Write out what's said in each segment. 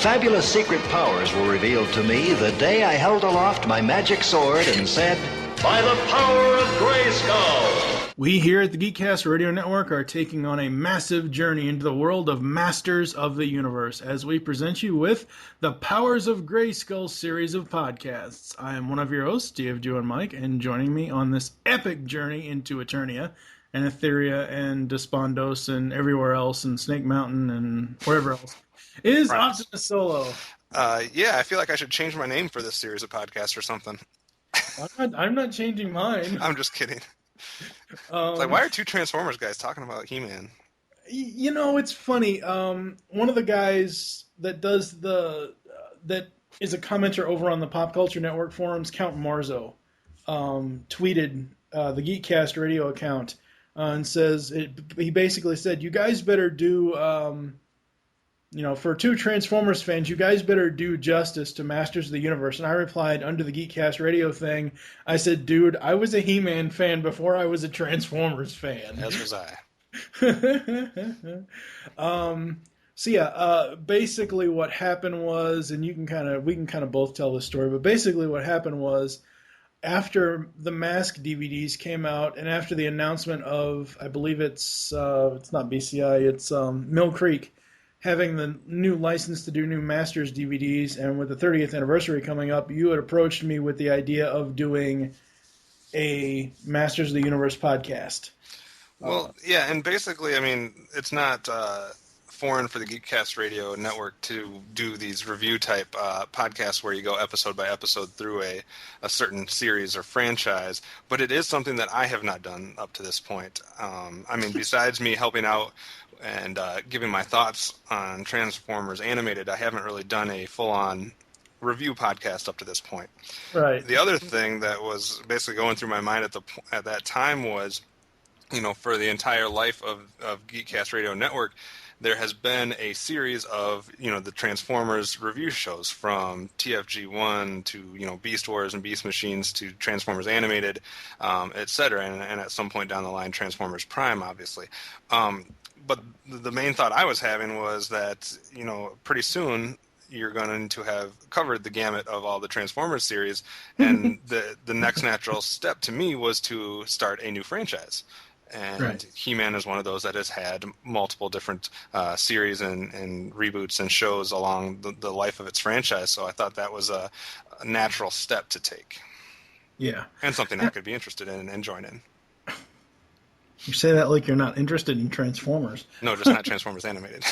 fabulous secret powers were revealed to me the day I held aloft my magic sword and said, "By the power of Grayskull!" We here at the Geekcast Radio Network are taking on a massive journey into the world of Masters of the Universe as we present you with the Powers of Grayskull series of podcasts. I am one of your hosts, TFG1Mike, and joining me on this epic journey into Eternia and Etheria and Despondos and everywhere else and Snake Mountain and wherever else is OptimusSolo. Yeah, I feel like I should change my name for this series of podcasts or something. I'm not changing mine. I'm just kidding. It's like, why are two Transformers guys talking about He-Man? You know, it's funny. One of the guys that does that is a commenter over on the Pop Culture Network forums, Count Marzo, tweeted the Geekcast Radio account and says he basically said, "You guys better do." For two Transformers fans, you guys better do justice to Masters of the Universe. And I replied under the Geekcast Radio thing, I said, dude, I was a He-Man fan before I was a Transformers fan. As was I. Basically what happened was, and we can kind of both tell this story, but basically what happened was after the Mask DVDs came out and after the announcement of, I believe it's not BCI, it's Mill Creek, having the new license to do new Masters DVDs, and with the 30th anniversary coming up, you had approached me with the idea of doing a Masters of the Universe podcast. Well, yeah, and basically, I mean, it's not foreign for the Geekcast Radio Network to do these review-type podcasts where you go episode by episode through a certain series or franchise, but it is something that I have not done up to this point. Besides me helping out and giving my thoughts on Transformers Animated, I haven't really done a full-on review podcast up to this point. Right. The other thing that was basically going through my mind at that time was, for the entire life of Geekcast Radio Network, there has been a series of, the Transformers review shows from TFG1 to, Beast Wars and Beast Machines to Transformers Animated, et cetera, and at some point down the line, Transformers Prime, obviously. But the main thought I was having was that, pretty soon you're going to have covered the gamut of all the Transformers series, and the next natural step to me was to start a new franchise. And right. He-Man is one of those that has had multiple different series and reboots and shows along the life of its franchise, so I thought that was a natural step to take. Yeah. And something I could be interested in and join in. You say that like you're not interested in Transformers. No, just not Transformers Animated.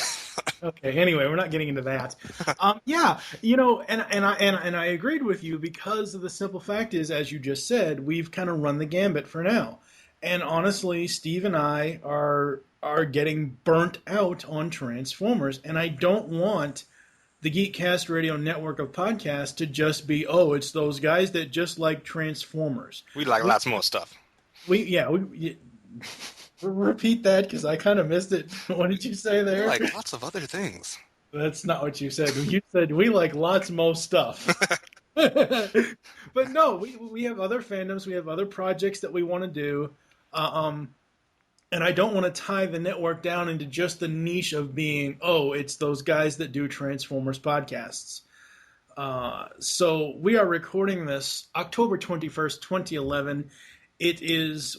Okay. Anyway, we're not getting into that. And I agreed with you because of the simple fact is, as you just said, we've kind of run the gambit for now. And honestly, Steve and I are getting burnt out on Transformers, and I don't want the Geekcast Radio Network of podcasts to just be, it's those guys that just like Transformers. We like lots more stuff. Repeat that because I kind of missed it. What did you say there? We like lots of other things. That's not what you said. You said we like lots more stuff. But no, we have other fandoms. We have other projects that we want to do. And I don't want to tie the network down into just the niche of being, it's those guys that do Transformers podcasts. So we are recording this October 21st, 2011.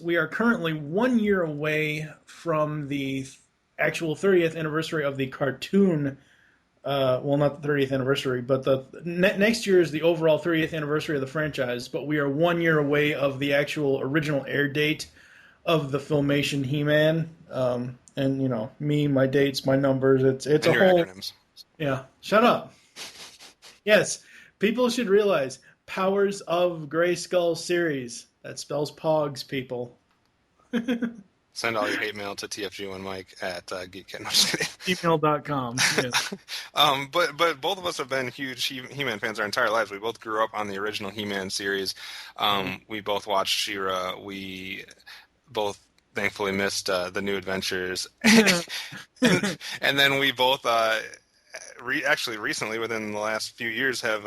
We are currently 1 year away from the actual 30th anniversary of the cartoon. Not the 30th anniversary, but the next year is the overall 30th anniversary of the franchise. But we are 1 year away of the actual original air date of the Filmation He-Man. And me, my dates, my numbers. It's a whole. Acronyms. Yeah, shut up. Yes, people should realize Powers of Grayskull Series. That spells Pogs, people. Send all your hate mail to TFG1Mike at Geekcat. No, I'm just kidding. Email.com. Yes. But both of us have been huge He-Man fans our entire lives. We both grew up on the original He-Man series. We both watched She-Ra. We both thankfully missed the New Adventures. and then we both actually recently, within the last few years, have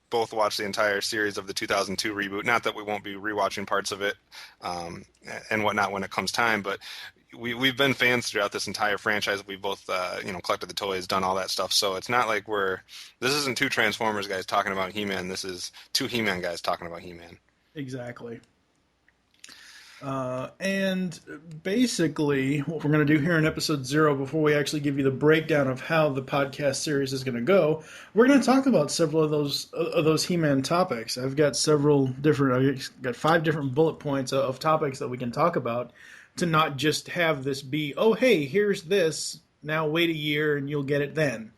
both watched the entire series of the 2002 reboot. Not that we won't be rewatching parts of it and whatnot when it comes time, but we've been fans throughout this entire franchise. We both collected the toys, done all that stuff. So it's not like this isn't two Transformers guys talking about He-Man. This is two He-Man guys talking about He-Man. Exactly. And basically, what we're going to do here in episode 0, before we actually give you the breakdown of how the podcast series is going to go, we're going to talk about several of those He-Man topics. I've got 5 different bullet points of topics that we can talk about, to not just have this be, oh, hey, here's this, now wait a year and you'll get it then.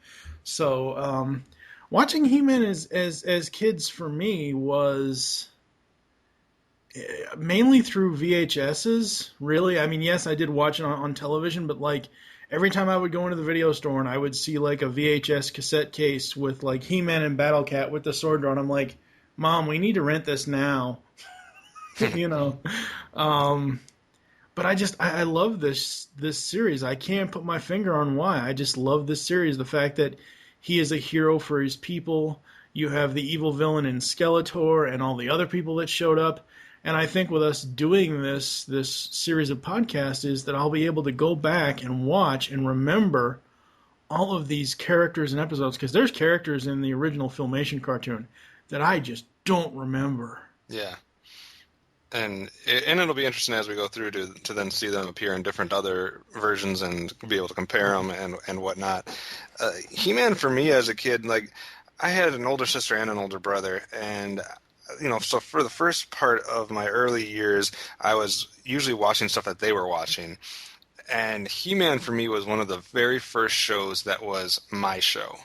So, watching He-Man as kids for me was mainly through VHSs, really. I mean, yes, I did watch it on television, but like every time I would go into the video store and I would see like a VHS cassette case with like He-Man and Battle Cat with the sword drawn, I'm like, Mom, we need to rent this now. But I love this series. I can't put my finger on why. I just love this series. The fact that he is a hero for his people. You have the evil villain in Skeletor and all the other people that showed up. And I think with us doing this series of podcasts is that I'll be able to go back and watch and remember all of these characters and episodes, because there's characters in the original Filmation cartoon that I just don't remember. Yeah. And it'll be interesting as we go through to then see them appear in different other versions and be able to compare them and whatnot. He-Man for me as a kid, like I had an older sister and an older brother, and so for the first part of my early years, I was usually watching stuff that they were watching. And He-Man for me was one of the very first shows that was my show.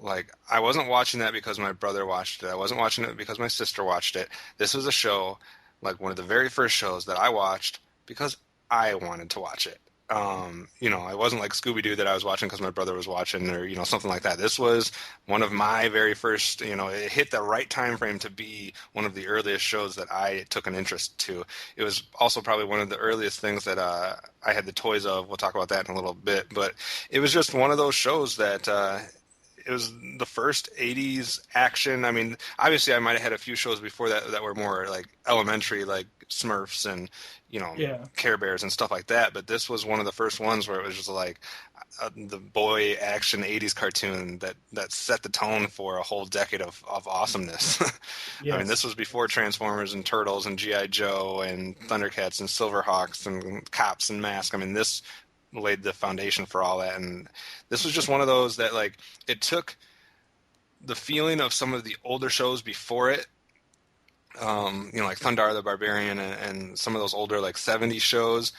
Like, I wasn't watching that because my brother watched it. I wasn't watching it because my sister watched it. This was a show, like one of the very first shows that I watched because I wanted to watch it. I wasn't like Scooby-Doo that I was watching because my brother was watching, or something like that. This was one of my very first, it hit the right time frame to be one of the earliest shows that I took an interest to. It was also probably one of the earliest things that I had the toys of. We'll talk about that in a little bit, but it was just one of those shows that it was the first 80s action. I mean, obviously I might have had a few shows before that were more like elementary, like Smurfs and Care Bears and stuff like that, but this was one of the first ones where it was just like the boy action 80s cartoon that set the tone for a whole decade of awesomeness. Yes. I mean, this was before Transformers and Turtles and G.I. Joe and Thundercats and Silverhawks and Cops and Mask. I mean, this laid the foundation for all that, and this was just one of those that, like, it took the feeling of some of the older shows before it, like Thundar the Barbarian and some of those older like 70s shows,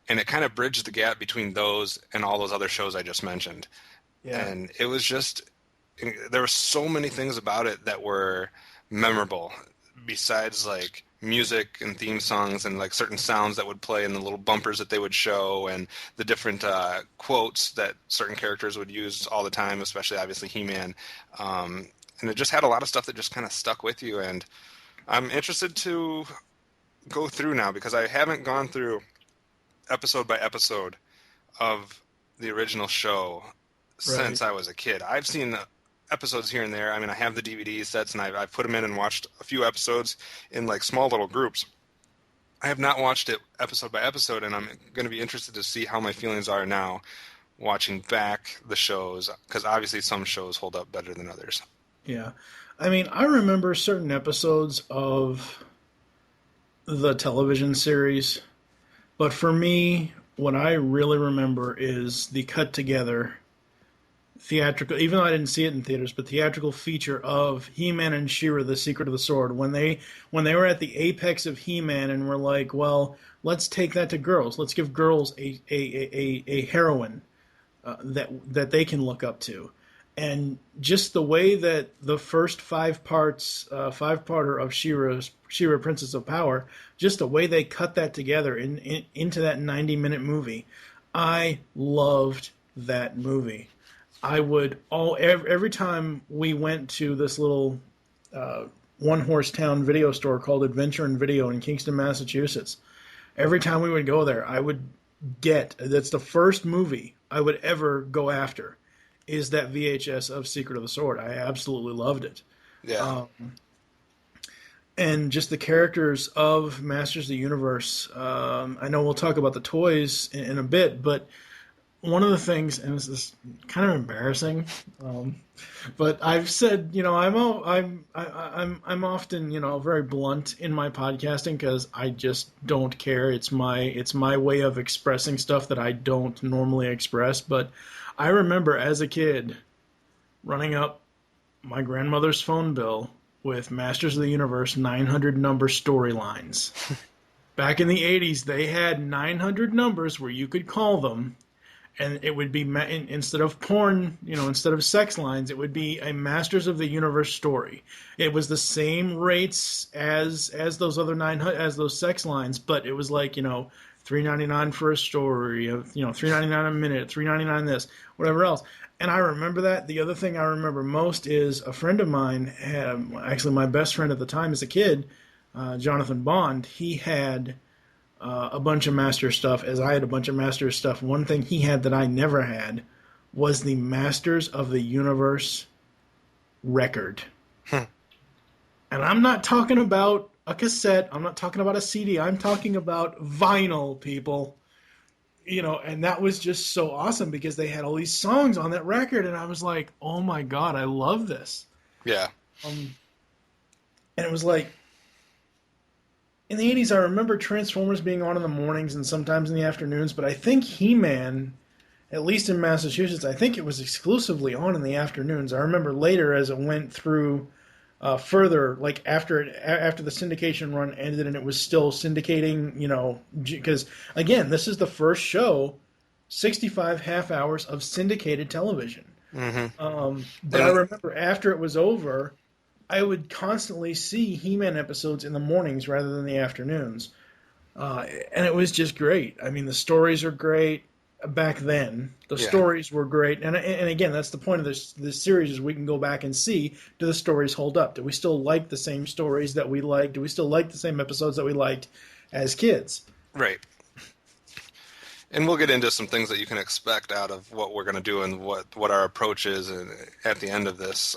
and it kind of bridged the gap between those and all those other shows I just mentioned. Yeah. And it was just, there were so many things about it that were memorable, besides like music and theme songs and like certain sounds that would play and the little bumpers that they would show and the different quotes that certain characters would use all the time, especially obviously He-Man. And it just had a lot of stuff that just kind of stuck with you. And I'm interested to go through now, because I haven't gone through episode by episode of the original show since I was a kid. I've seen episodes here and there. I mean, I have the DVD sets, and I've put them in and watched a few episodes in like small little groups. I have not watched it episode by episode, and I'm going to be interested to see how my feelings are now watching back the shows, because obviously some shows hold up better than others. Yeah. I mean, I remember certain episodes of the television series, but for me, what I really remember is the cut together theatrical, even though I didn't see it in theaters, but theatrical feature of He-Man and She-Ra, The Secret of the Sword, when they were at the apex of He-Man and were like, well, let's take that to girls. Let's give girls a heroine that they can look up to. And just the way that the first five-parter of She-Ra, Princess of Power, just the way they cut that together into that 90-minute movie, I loved that movie. I would every time we went to this little one-horse town video store called Adventure and Video in Kingston, Massachusetts, every time we would go there, I would that's the first movie I would ever go after, is that VHS of Secret of the Sword. I absolutely loved it. Yeah. and just the characters of Masters of the Universe. I know we'll talk about the toys in a bit, but one of the things, and this is kind of embarrassing, but I've said, I'm often, very blunt in my podcasting because I just don't care. It's my way of expressing stuff that I don't normally express. But I remember as a kid running up my grandmother's phone bill with Masters of the Universe 900 number storylines. Back in the 80s, they had 900 numbers where you could call them. And it would be, instead of porn, instead of sex lines, it would be a Masters of the Universe story. It was the same rates as those other 900, as those sex lines, but it was like, $3.99 for a story, $3.99 a minute, $3.99 this, whatever else. And I remember that. The other thing I remember most is a friend of mine, actually my best friend at the time as a kid, Jonathan Bond, he had a bunch of Master stuff, as I had a bunch of Master stuff. One thing he had that I never had was the Masters of the Universe record. And I'm not talking about a cassette. I'm not talking about a CD. I'm talking about vinyl, people. And that was just so awesome because they had all these songs on that record, and I was like, oh my God, I love this. Yeah. And it was like, in the 80s, I remember Transformers being on in the mornings and sometimes in the afternoons, but I think He-Man, at least in Massachusetts, I think it was exclusively on in the afternoons. I remember later as it went through further, like after the syndication run ended and it was still syndicating, because, again, this is the first show, 65 half hours of syndicated television. Mm-hmm. But I remember after it was over, I would constantly see He-Man episodes in the mornings rather than the afternoons. And it was just great. I mean, the stories are great back then. The stories were great. And again, that's the point of this series is we can go back and see, do the stories hold up? Do we still like the same stories that we liked? Do we still like the same episodes that we liked as kids? Right. And we'll get into some things that you can expect out of what we're going to do and what our approach is at the end of this.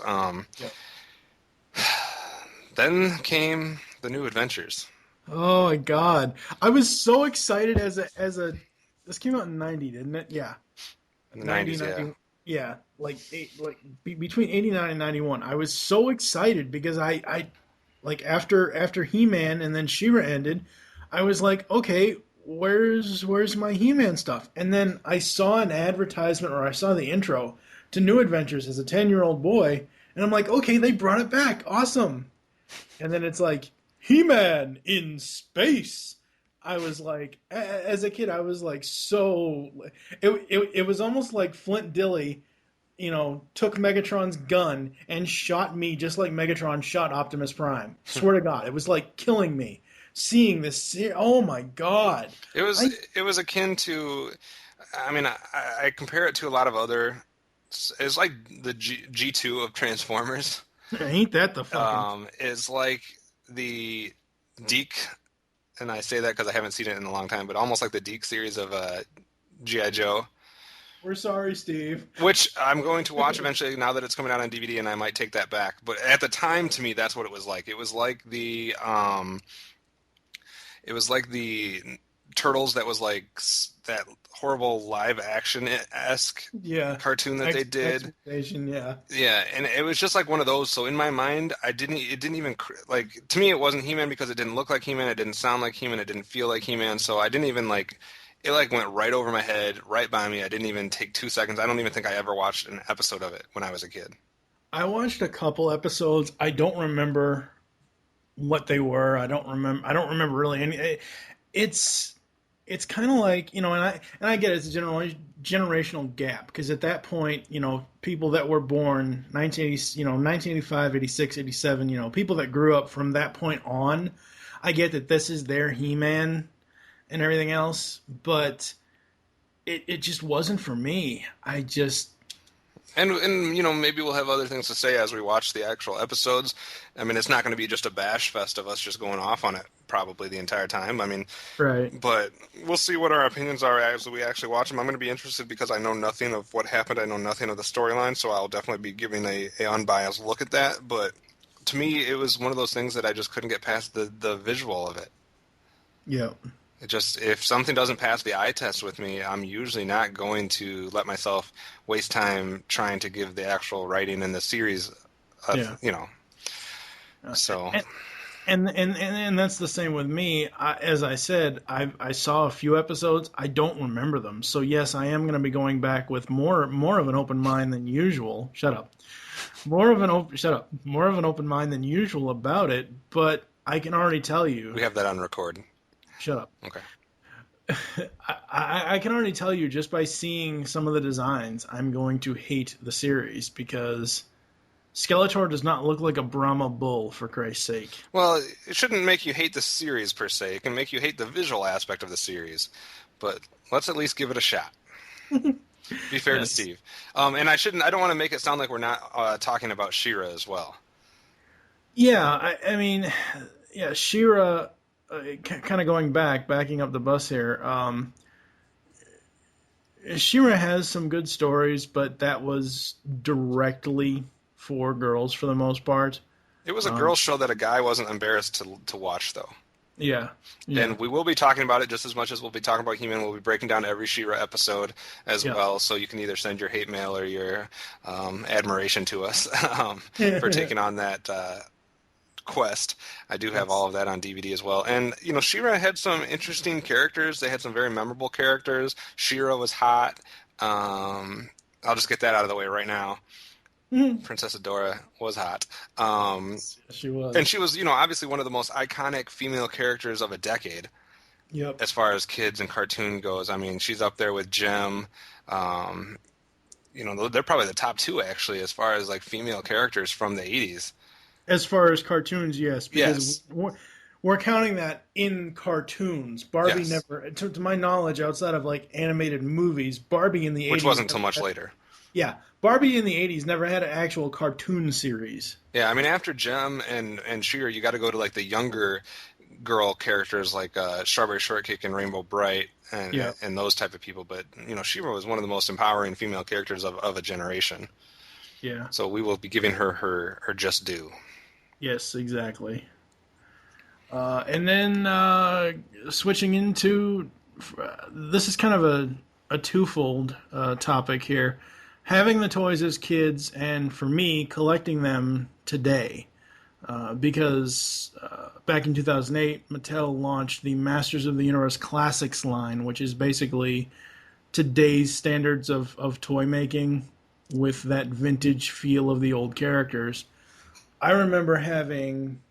Then came the New Adventures. Oh my God! I was so excited as a. This came out in '90, didn't it? Yeah. In the 90s, 90, yeah. Between '89 and '91, I was so excited because I after He-Man and then She-Ra ended, I was like, okay, where's my He-Man stuff? And then I saw an advertisement or I saw the intro to New Adventures as a 10-year-old boy. And I'm like, okay, they brought it back. Awesome. And then it's like, He-Man in space. I was like, as a kid, I was like so... It was almost like Flint Dille, took Megatron's gun and shot me just like Megatron shot Optimus Prime. Swear to God. It was like killing me. Seeing this... Oh, my God. It was akin to... I mean, I compare it to a lot of other... It's like the G2 of Transformers. Ain't that the fucking... It's like the Deke, and I say that because I haven't seen it in a long time, but almost like the Deke series of G.I. Joe. We're sorry, Steve. Which I'm going to watch eventually now that it's coming out on DVD, and I might take that back. But at the time, to me, that's what it was like. It was like the Turtles that was like that horrible live action-esque cartoon that they did. Yeah, and it was just like one of those. So in my mind, it didn't even like, to me it wasn't He-Man because it didn't look like He-Man, it didn't sound like He-Man, it didn't feel like He-Man. So I didn't even like it. Like went right over my head, right by me. I didn't even take 2 seconds. I don't even think I ever watched an episode of it when I was a kid. I watched a couple episodes. I don't remember what they were. I don't remember really any. It's kind of like, and I get it, it's a generational gap, because at that point, people that were born 1985, 86, 87, people that grew up from that point on, I get that this is their He-Man and everything else, but it just wasn't for me. And maybe we'll have other things to say as we watch the actual episodes. I mean, it's not going to be just a bash fest of us just going off on it probably the entire time. I mean, right. But we'll see what our opinions are as we actually watch them. I'm going to be interested because I know nothing of what happened. I know nothing of the storyline, so I'll definitely be giving a unbiased look at that. But to me, it was one of those things that I just couldn't get past the visual of it. Yeah. It just, if something doesn't pass the eye test with me, I'm usually not going to let myself waste time trying to give the actual writing in the series, so. And that's the same with me. As I said, I saw a few episodes. I don't remember them. So yes, I am going to be going back with more of an open mind than usual. Shut up. More of an open mind than usual about it. But I can already tell you. We have that on record. Shut up. Okay. I can already tell you just by seeing some of the designs, I'm going to hate the series because Skeletor does not look like a Brahma bull, for Christ's sake. Well, it shouldn't make you hate the series per se. It can make you hate the visual aspect of the series. But let's at least give it a shot. Be fair to Steve. And I don't want to make it sound like we're not talking about She-Ra as well. Yeah, I mean, She-Ra, kind of backing up the bus here, She-Ra has some good stories, but that was directly for girls for the most part. It was a girls' show that a guy wasn't embarrassed to watch, though. Yeah. And we will be talking about it just as much as we'll be talking about He-Man. We'll be breaking down every She-Ra episode as well, so you can either send your hate mail or your admiration to us for taking on that quest. I do have all of that on DVD as well. And, She-Ra had some interesting characters. They had some very memorable characters. She-Ra was hot. I'll just get that out of the way right now. Princess Adora was hot. She was. And she was, obviously one of the most iconic female characters of a decade. Yep. As far as kids and cartoon goes. I mean, she's up there with Jem. They're probably the top two, actually, as far as, like, female characters from the 80s. As far as cartoons, yes. Because we're counting that in cartoons. Barbie never, to my knowledge, outside of, like, animated movies, Barbie in the 80s... Which wasn't until much later. Yeah. Barbie in the 80s never had an actual cartoon series. Yeah, I mean, after Jem and She-Ra, you got to go to, like, the younger girl characters like Strawberry Shortcake and Rainbow Bright and those type of people. But, She-Ra was one of the most empowering female characters of a generation. Yeah. So we will be giving her just due. Yes, exactly. And then switching into... this is kind of a twofold topic here. Having the toys as kids, and for me, collecting them today. Because back in 2008, Mattel launched the Masters of the Universe Classics line, which is basically today's standards of toy making with that vintage feel of the old characters. I remember having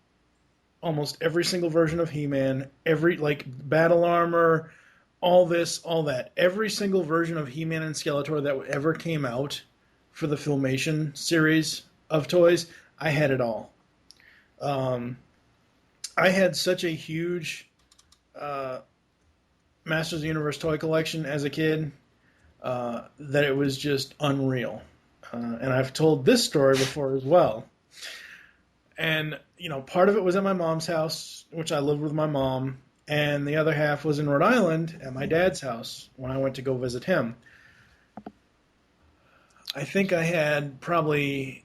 almost every single version of He-Man, every, like, Battle Armor... all this, all that. Every single version of He-Man and Skeletor that ever came out for the Filmation series of toys, I had it all. I had such a huge Masters of the Universe toy collection as a kid that it was just unreal. And I've told this story before as well. And, part of it was at my mom's house, which I lived with my mom. And the other half was in Rhode Island at my dad's house when I went to go visit him. I think I had probably...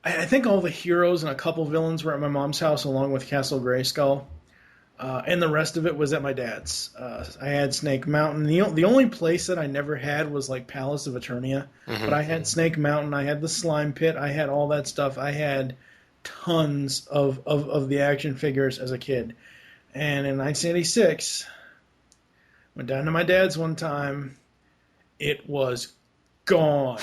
I think all the heroes and a couple villains were at my mom's house along with Castle Grayskull. And the rest of it was at my dad's. I had Snake Mountain. The only place that I never had was like Palace of Eternia. Mm-hmm. But I had Snake Mountain. I had the Slime Pit. I had all that stuff. I had tons of the action figures as a kid. And in 1986, went down to my dad's one time. It was gone.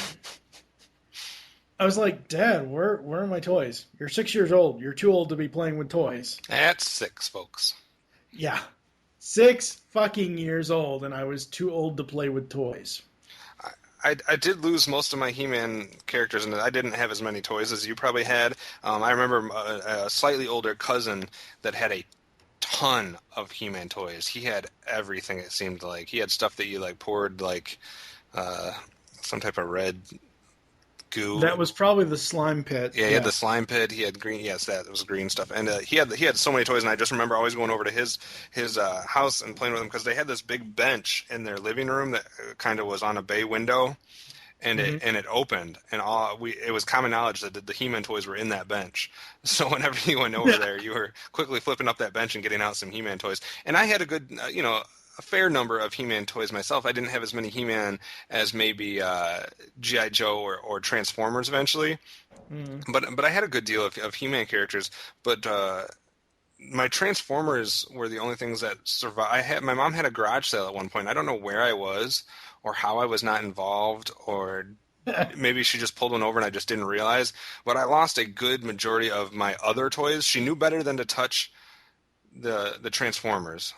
I was like, Dad, where are my toys? You're 6 years old. You're too old to be playing with toys. That's 6, folks. Yeah. 6 fucking years old, and I was too old to play with toys. I did lose most of my He-Man characters, and I didn't have as many toys as you probably had. I remember a slightly older cousin that had a ton of He-Man toys. He had everything, it seemed like. He had stuff that you like poured like some type of red goo. That was probably the Slime Pit. Yeah, he had the Slime Pit. He had green. Yes, that was green stuff. And he had so many toys, and I just remember always going over to his house and playing with them because they had this big bench in their living room that kind of was on a bay window. and it opened, and it was common knowledge that the He-Man toys were in that bench. So whenever you went over there, you were quickly flipping up that bench and getting out some He-Man toys. And I had a good, a fair number of He-Man toys myself. I didn't have as many He-Man as maybe G.I. Joe or Transformers eventually, but I had a good deal of He-Man characters. But my Transformers were the only things that survived. My mom had a garage sale at one point. I don't know where I was or how I was not involved, or maybe she just pulled one over and I just didn't realize. But I lost a good majority of my other toys. She knew better than to touch the Transformers,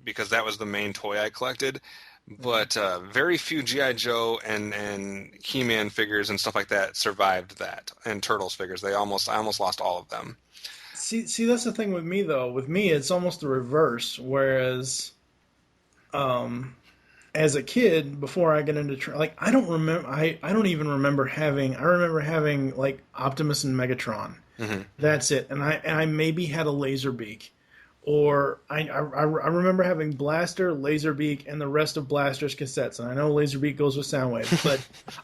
because that was the main toy I collected. But very few G.I. Joe and He-Man figures and stuff like that survived that, and Turtles figures. I almost lost all of them. See, that's the thing with me, though. With me, it's almost the reverse. Whereas, as a kid, before I got into I don't remember. I don't even remember having. I remember having like Optimus and Megatron. Mm-hmm. That's it. And I maybe had a Laserbeak, or I remember having Blaster, Laserbeak, and the rest of Blaster's cassettes. And I know Laserbeak goes with Soundwave, but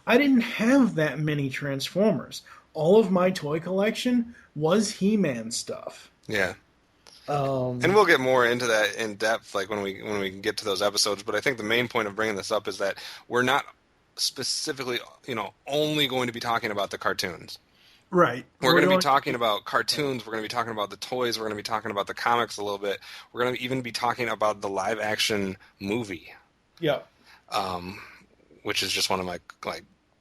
I didn't have that many Transformers. All of my toy collection was He-Man stuff. Yeah. And we'll get more into that in depth, like when we get to those episodes. But I think the main point of bringing this up is that we're not specifically, only going to be talking about the cartoons. Right. We're going to be talking about cartoons. We're going to be talking about the toys. We're going to be talking about the comics a little bit. We're going to even be talking about the live action movie. Yeah. Which is just one of my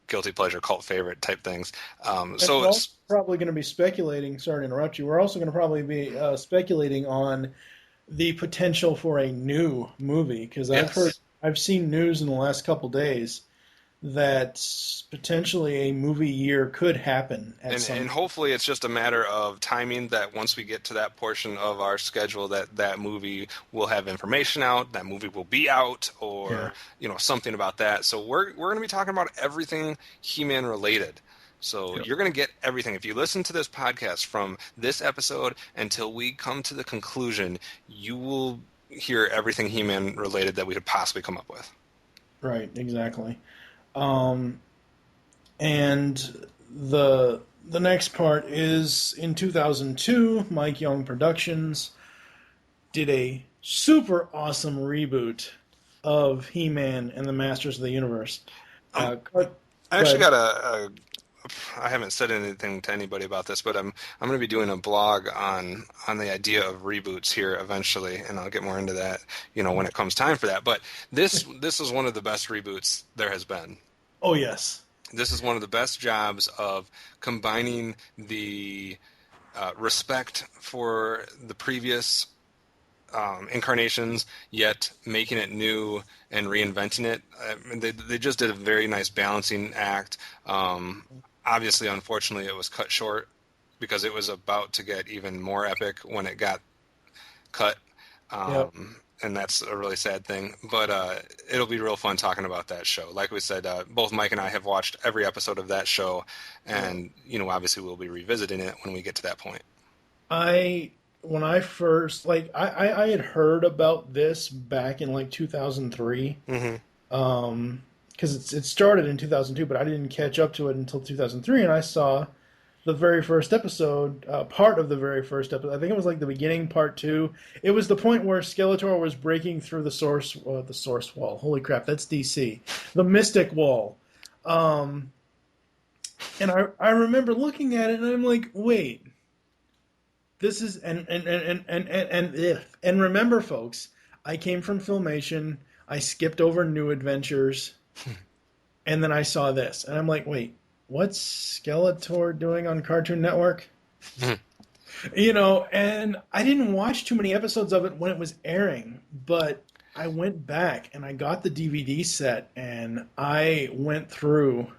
guilty pleasure cult favorite type things. So we're also probably going to be speculating. Sorry to interrupt you. We're also going to probably be speculating on the potential for a new movie, because I've seen news in the last couple days that potentially a movie year could happen and hopefully it's just a matter of timing, that once we get to that portion of our schedule that movie will have information out, that movie will be out, or something about that. So we're going to be talking about everything He-Man related. So you're going to get everything. If you listen to this podcast from this episode until we come to the conclusion, you will hear everything He-Man related that we could possibly come up with. Right, exactly. And the next part is in 2002, Mike Young Productions did a super awesome reboot of He-Man and the Masters of the Universe. I actually got I haven't said anything to anybody about this, but I'm going to be doing a blog on the idea of reboots here eventually, and I'll get more into that, when it comes time for that. But this is one of the best reboots there has been. Oh, yes. This is one of the best jobs of combining the respect for the previous incarnations, yet making it new and reinventing it. They just did a very nice balancing act. Obviously, unfortunately, it was cut short because it was about to get even more epic when it got cut. And that's a really sad thing. But it'll be real fun talking about that show. Like we said, both Mike and I have watched every episode of that show, and obviously we'll be revisiting it when we get to that point. When I first I had heard about this back in 2003. Mm-hmm. Because it started in 2002, but I didn't catch up to it until 2003, and I saw the very first episode, part of the very first episode. I think it was the beginning, part 2. It was the point where Skeletor was breaking through the source wall. Holy crap, that's DC. The Mystic Wall. And I remember looking at it, and I'm like, wait. This is and remember, folks, I came from Filmation. I skipped over New Adventures. And then I saw this, and I'm like, wait, what's Skeletor doing on Cartoon Network? And I didn't watch too many episodes of it when it was airing, but I went back and I got the DVD set, and I went through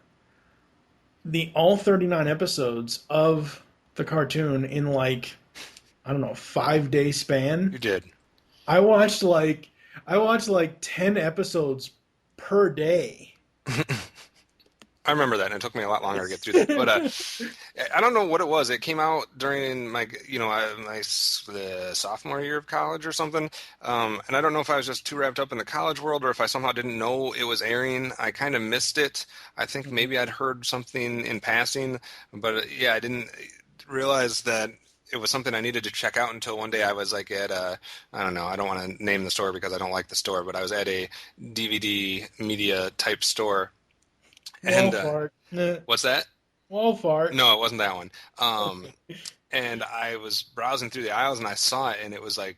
all 39 episodes of the cartoon in 5-day span. You did. I watched 10 episodes per day. I remember that, and it took me a lot longer to get through that. But I don't know what it was. It came out during my, the sophomore year of college or something. And I don't know if I was just too wrapped up in the college world or if I somehow didn't know it was airing. I kind of missed it. I think maybe I'd heard something in passing, but I didn't realize that it was something I needed to check out until one day I was like at I don't know, I don't want to name the store because I don't like the store, but I was at a DVD media type store. And what's that? Walmart. No, it wasn't that one. And I was browsing through the aisles and I saw it, and it was like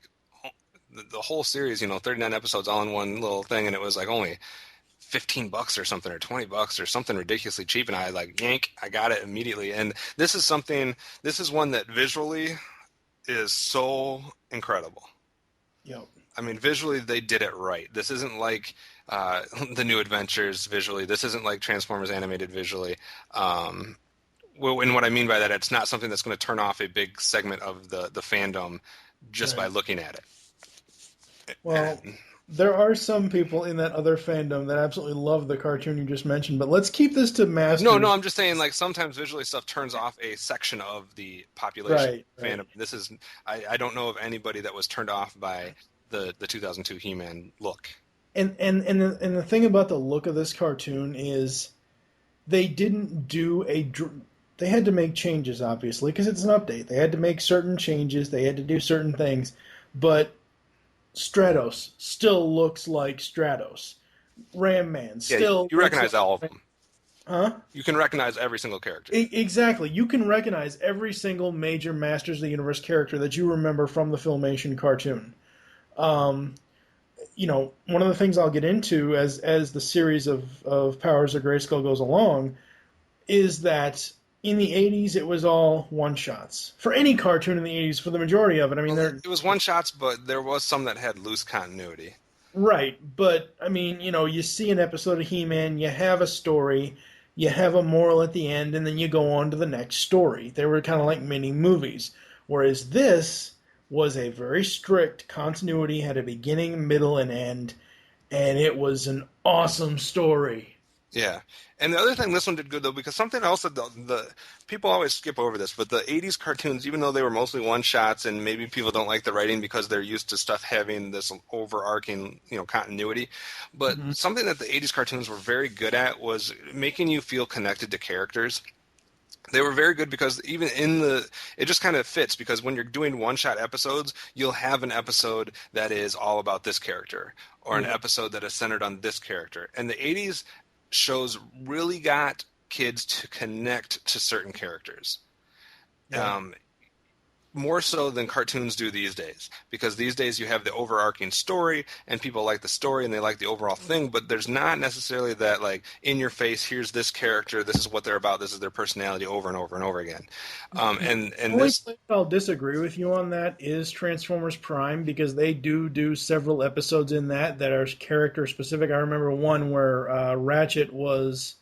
the whole series, 39 episodes all in one little thing, and it was like only $15 or something, or $20 or something ridiculously cheap, and I I got it immediately. And this is one that visually is so incredible. Yep. I mean, visually they did it right. This isn't like the New Adventures visually. This isn't like Transformers animated visually. And what I mean by that, it's not something that's going to turn off a big segment of the fandom just by looking at it. Well, there are some people in that other fandom that absolutely love the cartoon you just mentioned, but let's keep this to Masters. No, I'm just saying, like, sometimes visually stuff turns off a section of the population fandom. This is, I don't know of anybody that was turned off by the 2002 He-Man look. And the thing about the look of this cartoon is they didn't do they had to make changes, obviously, because it's an update. They had to make certain changes. They had to do certain things, but Stratos still looks like Stratos. Ram Man still. You recognize all of them. Huh? You can recognize every single character. Exactly. You can recognize every single major Masters of the Universe character that you remember from the Filmation cartoon. One of the things I'll get into as the series of Powers of Grayskull goes along is that in the 80s, it was all one-shots. For any cartoon in the 80s, for the majority of it. I mean, it was one-shots, but there was some that had loose continuity. Right, but, I mean, you see an episode of He-Man, you have a story, you have a moral at the end, and then you go on to the next story. They were kind of like mini-movies. Whereas this was a very strict continuity, had a beginning, middle, and end, and it was an awesome story. Yeah. And the other thing this one did good, though, because something else that the people always skip over this, but the 80s cartoons, even though they were mostly one-shots and maybe people don't like the writing because they're used to stuff having this overarching, continuity, but something that the 80s cartoons were very good at was making you feel connected to characters. They were very good because even it just kind of fits, because when you're doing one-shot episodes, you'll have an episode that is all about this character or an episode that is centered on this character. And the 80s shows really got kids to connect to certain characters. More so than cartoons do these days, because these days you have the overarching story and people like the story and they like the overall thing, but there's not necessarily that, like, in your face, here's this character, this is what they're about, this is their personality over and over and over again. And this, I'll disagree with you on that is Transformers Prime, because they do several episodes in that are character specific. I remember one where Ratchet was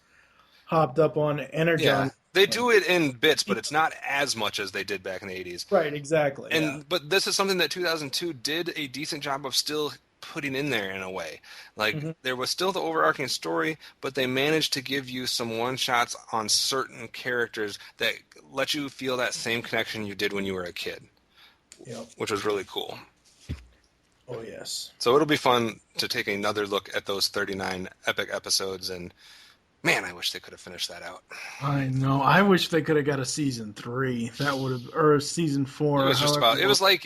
hopped up on Energon. Yeah. They do it in bits, but it's not as much as they did back in the 80s. Right, exactly. But this is something that 2002 did a decent job of still putting in there in a way. Like, there was still the overarching story, but they managed to give you some one-shots on certain characters that let you feel that same connection you did when you were a kid, which was really cool. Oh, yes. So it'll be fun to take another look at those 39 epic episodes, and man, I wish they could have finished that out. I know. I wish they could have got a season 3. That would have, or a season 4. It was just about. It was like.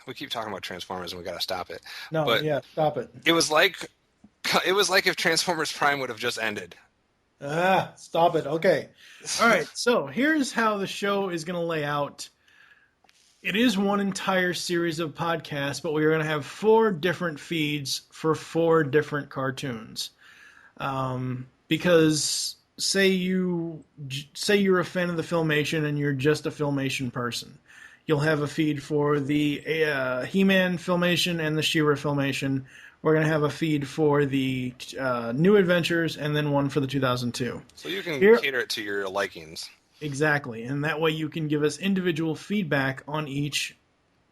We keep talking about Transformers, and we got to stop it. Stop it. It was like if Transformers Prime would have just ended. Stop it. Okay. All right. So here's how the show is going to lay out. It is one entire series of podcasts, but we are going to have 4 different feeds for 4 different cartoons. Because say you're a fan of the Filmation and you're just a Filmation person, you'll have a feed for the He-Man Filmation and the She-Ra Filmation. We're going to have a feed for the New Adventures and then one for the 2002. So you can cater it to your likings. Exactly, and that way you can give us individual feedback on each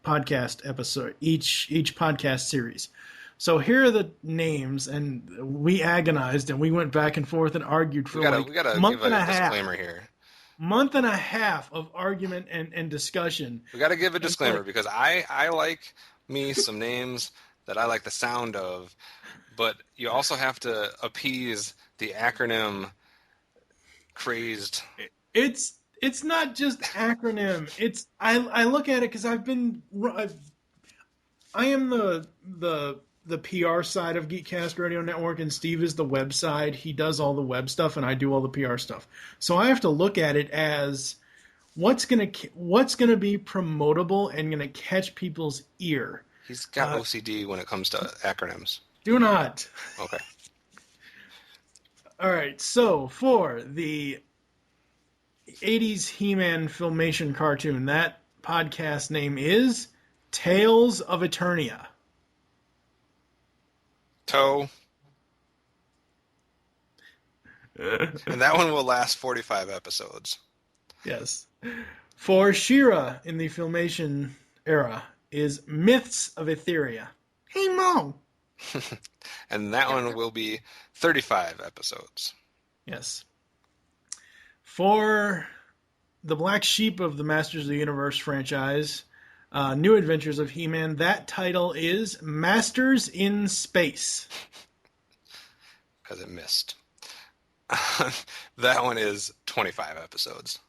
podcast episode, each podcast series. So here are the names, and we agonized and we went back and forth and argued for we gotta month give and a a half. disclaimer here. Month and a half of argument and discussion. We got to give a disclaimer because I like me some names that I like the sound of, but you also have to appease the acronym crazed. It's not just acronym. It's I look at it because I am the PR side of Geekcast Radio Network, and Steve is the web side. He does all the web stuff, and I do all the PR stuff. So I have to look at it as what's gonna be promotable and gonna catch people's ear. He's got OCD when it comes to acronyms. Do not. Okay. All right. So for the 80s He-Man Filmation cartoon, that podcast name is Tales of Eternia. Toe. And that one will last 45 episodes. Yes. For She-Ra in the Filmation era is Myths of Etheria. Hey, Mo! And that one will be 35 episodes. Yes. For the Black Sheep of the Masters of the Universe franchise, New Adventures of He-Man, that title is Masters in Space. Because it missed. That one is 25 episodes.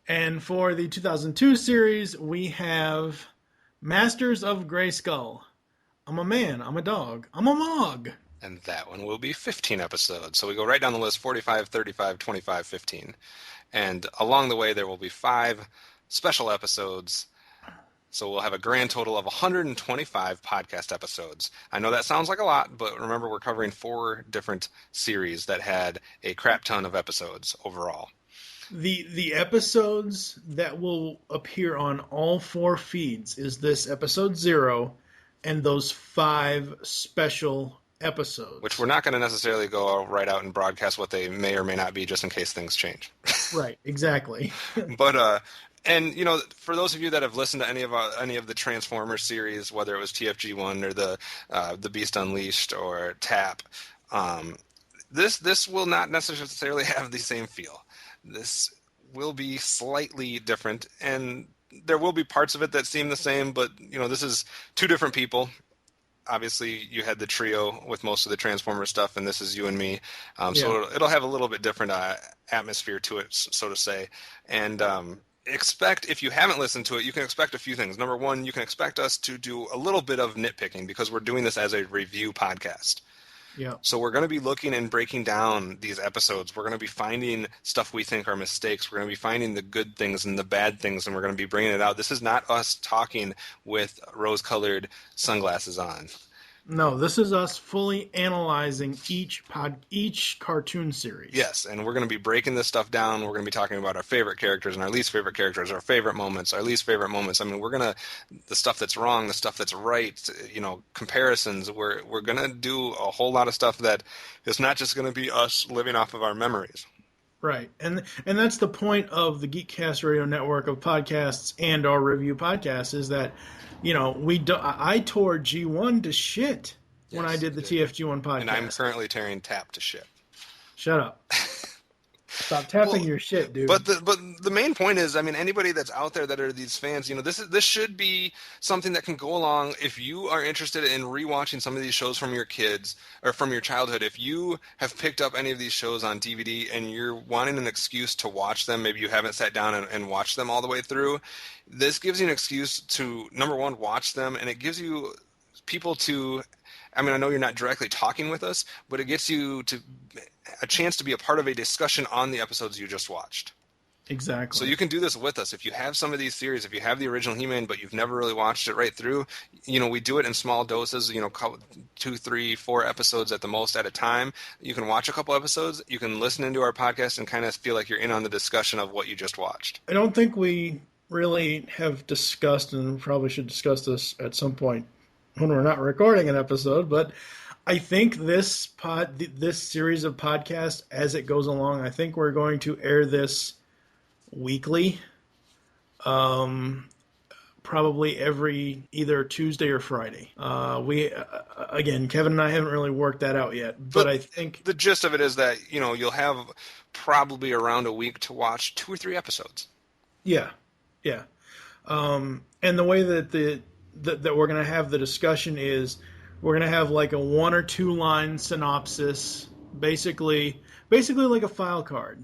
And for the 2002 series, we have Masters of Grayskull. I'm a man, I'm a dog, I'm a Mog. And that one will be 15 episodes. So we go right down the list, 45, 35, 25, 15. And along the way, there will be 5 special episodes. So we'll have a grand total of 125 podcast episodes. I know that sounds like a lot, but remember we're covering 4 different series that had a crap ton of episodes overall. The episodes that will appear on all 4 feeds is this episode 0 and those 5 special episodes. Which we're not going to necessarily go right out and broadcast what they may or may not be just in case things change. Right, exactly. But and you know, for those of you that have listened to any of the Transformers series, whether it was TFG1 or the Beast Unleashed or TAP, this will not necessarily have the same feel. This will be slightly different, and there will be parts of it that seem the same, but you know, this is 2 different people. Obviously, you had the trio with most of the Transformer stuff, and this is you and me. So it'll have a little bit different atmosphere to it, so to say. And expect, if you haven't listened to it, you can expect a few things. Number one, you can expect us to do a little bit of nitpicking because we're doing this as a review podcast. Yeah. So we're going to be looking and breaking down these episodes. We're going to be finding stuff we think are mistakes. We're going to be finding the good things and the bad things, and we're going to be bringing it out. This is not us talking with rose-colored sunglasses on. No, this is us fully analyzing each cartoon series. Yes, and we're going to be breaking this stuff down. We're going to be talking about our favorite characters and our least favorite characters, our favorite moments, our least favorite moments. I mean, the stuff that's wrong, the stuff that's right, you know, comparisons. We're going to do a whole lot of stuff that is not just going to be us living off of our memories. Right, and that's the point of the Geekcast Radio Network of podcasts and our review podcasts is that, you know, I tore G1 to shit when I did the TFG1 podcast. And I'm currently tearing TAP to shit. Shut up. Stop tapping your shit, dude. But the main point is, I mean, anybody that's out there that are these fans, you know, this should be something that can go along. If you are interested in rewatching some of these shows from your kids or from your childhood, if you have picked up any of these shows on DVD and you're wanting an excuse to watch them, maybe you haven't sat down and watched them all the way through, this gives you an excuse to, number one, watch them, and it gives you people to, I mean, I know you're not directly talking with us, but it gets you to a chance to be a part of a discussion on the episodes you just watched. Exactly. So you can do this with us. If you have some of these series, if you have the original He-Man, but you've never really watched it right through, you know, we do it in small doses, you know, 2, 3, 4 episodes at the most at a time. You can watch a couple episodes. You can listen into our podcast and kind of feel like you're in on the discussion of what you just watched. I don't think we really have discussed, and probably should discuss this at some point when we're not recording an episode, but I think this series of podcasts, as it goes along, I think we're going to air this weekly, probably every either Tuesday or Friday. Again, Kevin and I haven't really worked that out yet, but I think the gist of it is that, you'll have probably around a week to watch 2 or 3 episodes. Yeah. And the way that that we're going to have the discussion is we're going to have like a 1 or 2 line synopsis, basically like a file card.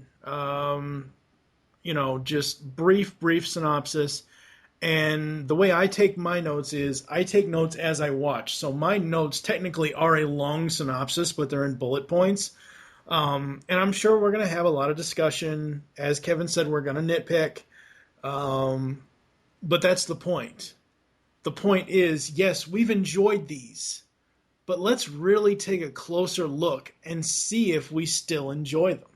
Just brief synopsis. And the way I take my notes is I take notes as I watch. So my notes technically are a long synopsis, but they're in bullet points. And I'm sure we're going to have a lot of discussion. As Kevin said, we're going to nitpick. But that's the point. The point is, yes, we've enjoyed these, but let's really take a closer look and see if we still enjoy them.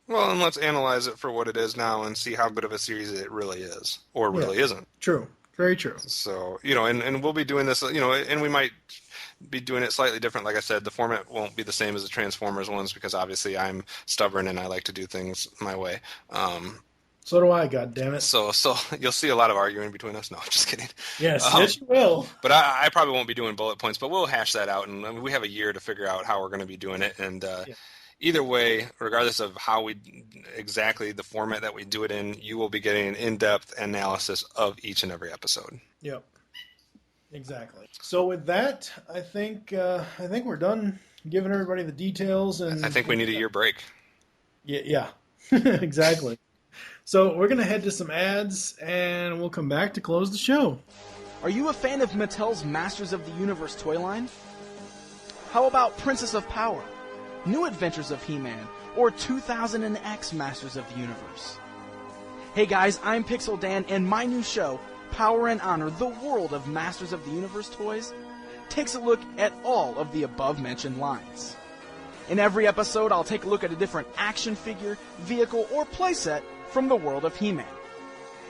Well, and let's analyze it for what it is now and see how good of a series it really is, or really isn't. True. Very true. So, and we'll be doing this, and we might be doing it slightly different. Like I said, the format won't be the same as the Transformers ones because obviously I'm stubborn and I like to do things my way. So do I, goddammit. So you'll see a lot of arguing between us. No, I'm just kidding. Yes, you will. But I probably won't be doing bullet points, but we'll hash that out, and we have a year to figure out how we're going to be doing it. And either way, regardless of how exactly the format that we do it in, you will be getting an in-depth analysis of each and every episode. Yep. Exactly. So with that, I think we're done giving everybody the details, and I think we need a year break. Yeah. Exactly. So we're going to head to some ads, and we'll come back to close the show. Are you a fan of Mattel's Masters of the Universe toy line? How about Princess of Power, New Adventures of He-Man, or 2000X Masters of the Universe? Hey guys, I'm Pixel Dan, and my new show, Power and Honor, the World of Masters of the Universe Toys, takes a look at all of the above-mentioned lines. In every episode, I'll take a look at a different action figure, vehicle, or playset from the world of He-Man.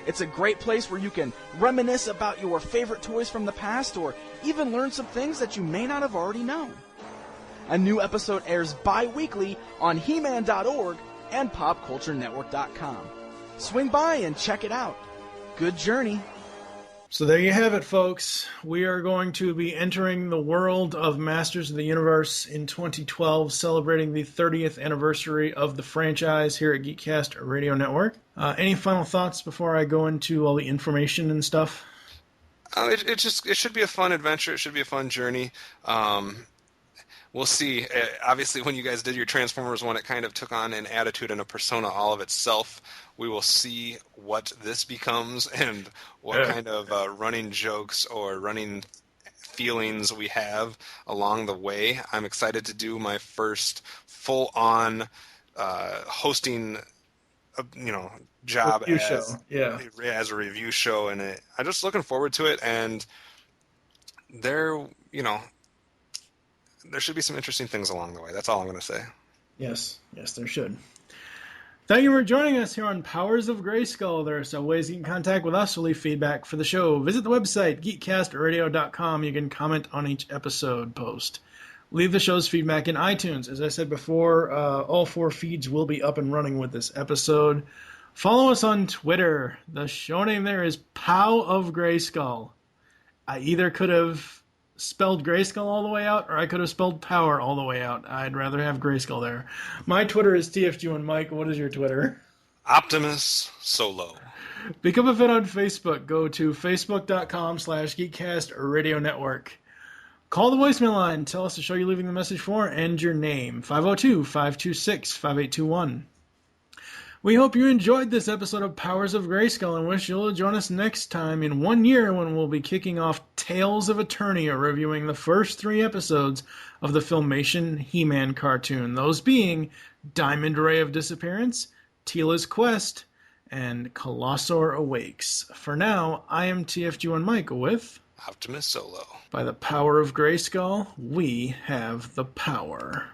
It's a great place where you can reminisce about your favorite toys from the past, or even learn some things that you may not have already known. A new episode airs bi-weekly on He-Man.org and PopCultureNetwork.com. Swing by and check it out. Good journey. So there you have it, folks. We are going to be entering the world of Masters of the Universe in 2012, celebrating the 30th anniversary of the franchise here at Geekcast Radio Network. Any final thoughts before I go into all the information and stuff? It should be a fun adventure. It should be a fun journey. We'll see. Obviously, when you guys did your Transformers one, it kind of took on an attitude and a persona all of itself. We will see what this becomes and what kind of running jokes or running feelings we have along the way. I'm excited to do my first full-on hosting, job as a review show, and I'm just looking forward to it. And there should be some interesting things along the way. That's all I'm going to say. Yes, there should. Thank you for joining us here on Powers of Grayskull. There are some ways you can contact with us or leave feedback for the show. Visit the website, geekcastradio.com. You can comment on each episode post. Leave the show's feedback in iTunes. As I said before, all 4 feeds will be up and running with this episode. Follow us on Twitter. The show name there is Pow of Grayskull. I either could have spelled Grayskull all the way out, or I could have spelled Power all the way out. I'd rather have Grayskull there. My Twitter is TFG1Mike. What is your Twitter? OptimusSolo. Become a fan on Facebook. Go to facebook.com/Geekcast Radio Network. Call the voicemail line. Tell us the show you're leaving the message for and your name. 502-526-5821. We hope you enjoyed this episode of Powers of Grayskull and wish you'll join us next time in 1 year when we'll be kicking off Tales of Eternia, reviewing the first 3 episodes of the Filmation He-Man cartoon, those being Diamond Ray of Disappearance, Teela's Quest, and Colossor Awakes. For now, I am TFG1Mike with OptimusSolo. By the power of Grayskull, we have the power.